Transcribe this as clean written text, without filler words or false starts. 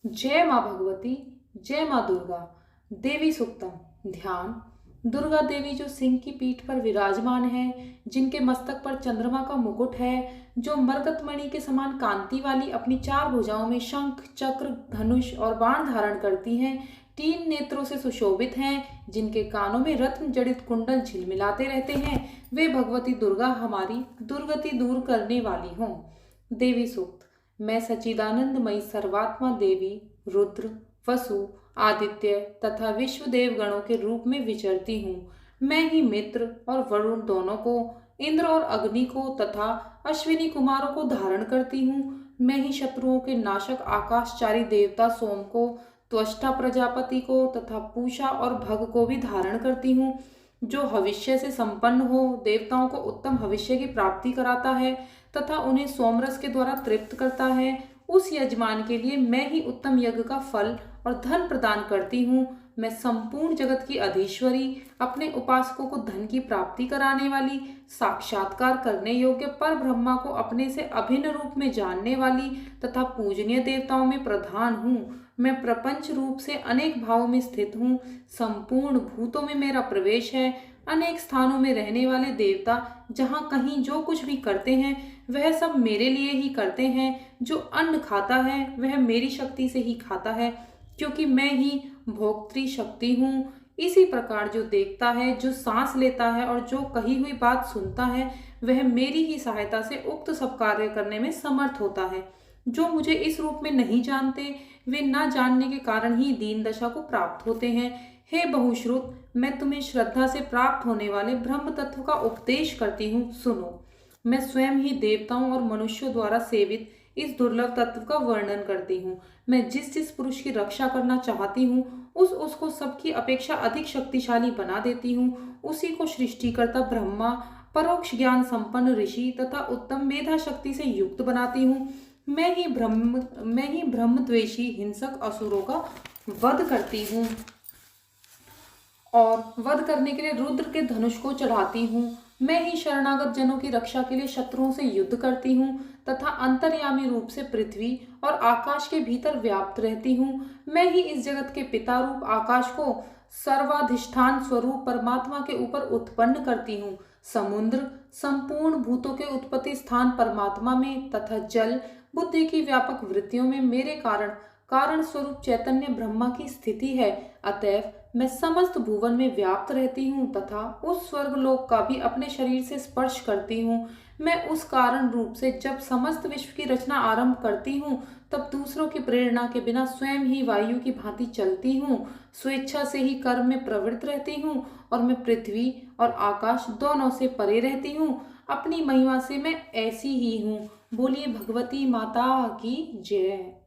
जय माँ भगवती, जय माँ दुर्गा। देवी सुक्तम। ध्यान। दुर्गा देवी जो सिंह की पीठ पर विराजमान है, जिनके मस्तक पर चंद्रमा का मुकुट है, जो मरकतमणि के समान कांति वाली अपनी चार भुजाओं में शंख, चक्र, धनुष और बाण धारण करती हैं, तीन नेत्रों से सुशोभित हैं, जिनके कानों में रत्न जड़ित कुंडल झिलमिलाते रहते हैं, वे भगवती दुर्गा हमारी दुर्गति दूर करने वाली हों। देवी सूक्त। मैं सच्चिदानंदमयी सर्वात्मा देवी रुद्र, वसु, आदित्य तथा विश्व देव गणों के रूप में विचरती हूँ। मैं ही मित्र और वरुण दोनों को, इंद्र और अग्नि को तथा अश्विनी कुमारों को धारण करती हूँ। मैं ही शत्रुओं के नाशक आकाशचारी देवता सोम को, त्वष्टा प्रजापति को तथा पूषा और भग को भी धारण करती हूँ। जो भविष्य से संपन्न हो, देवताओं को उत्तम भविष्य की प्राप्ति कराता है तथा उन्हें सोमरस के द्वारा तृप्त करता है, उस यजमान के लिए मैं ही उत्तम यज्ञ का फल और धन प्रदान करती हूँ। मैं संपूर्ण जगत की अधीश्वरी, अपने उपासकों को धन की प्राप्ति कराने वाली, साक्षात्कार करने योग्य पर ब्रह्मा को अपने से अभिन्न रूप में जानने वाली तथा पूजनीय देवताओं में प्रधान हूँ। मैं प्रपंच रूप से अनेक भावों में स्थित हूँ। संपूर्ण भूतों में मेरा प्रवेश है। अनेक स्थानों में रहने वाले देवता जहाँ कहीं जो कुछ भी करते हैं, वह सब मेरे लिए ही करते हैं। जो अन्न खाता है वह मेरी शक्ति से ही खाता है, क्योंकि मैं ही भोक्त्री शक्ति हूँ। इसी प्रकार जो देखता है, जो सांस लेता है और जो कही हुई बात सुनता है, वह मेरी ही सहायता से उक्त सब कार्य करने में समर्थ होता है। जो मुझे इस रूप में नहीं जानते, वे न जानने के कारण ही दीन दशा को प्राप्त होते हैं। हे बहुश्रुत, मैं तुम्हें श्रद्धा से प्राप्त होने वाले ब्रह्म तत्व का उपदेश करती हूँ, सुनो। मैं स्वयं ही देवताओं और मनुष्यों द्वारा सेवित इस दुर्लभ तत्व का वर्णन करती हूँ। मैं जिस जिस पुरुष की रक्षा करना चाहती हूँ, उसको सबकी अपेक्षा अधिक शक्तिशाली बना देती हूँ। उसी को सृष्टिकर्ता ब्रह्मा, परोक्ष ज्ञान संपन्न ऋषि तथा उत्तम मेधा शक्ति से युक्त बनाती हूँ। मैं ही ब्रह्मद्वेषी हिंसक असुरों का वध करती हूँ और वध करने के लिए रुद्र के धनुष को चढ़ाती हूँ। मैं ही शरणागत जनों की रक्षा के लिए शत्रुओं से युद्ध करती हूँ तथा अंतर्यामी रूप से पृथ्वी और आकाश के भीतर व्याप्त रहती हूँ। मैं ही इस जगत के पिता रूप आकाश को सर्वाधिष्ठान स्वरूप परमात्मा के ऊपर उत्पन्न करती हूँ। समुद्र संपूर्ण भूतों के उत्पत्ति स्थान परमात्मा में तथा जल बुद्धि की व्यापक वृत्तियों में मेरे कारण स्वरूप चैतन्य ब्रह्मा की स्थिति है। अतएव मैं समस्त भुवन में व्याप्त रहती हूँ तथा उस स्वर्गलोक का भी अपने शरीर से स्पर्श करती हूँ। मैं उस कारण रूप से जब समस्त विश्व की रचना आरंभ करती हूँ, तब दूसरों की प्रेरणा के बिना स्वयं ही वायु की भांति चलती हूँ। स्वेच्छा से ही कर्म में प्रवृत्त रहती हूँ और मैं पृथ्वी और आकाश दोनों से परे रहती हूँ। अपनी महिमा से मैं ऐसी ही हूँ। बोलिए भगवती माता की जय।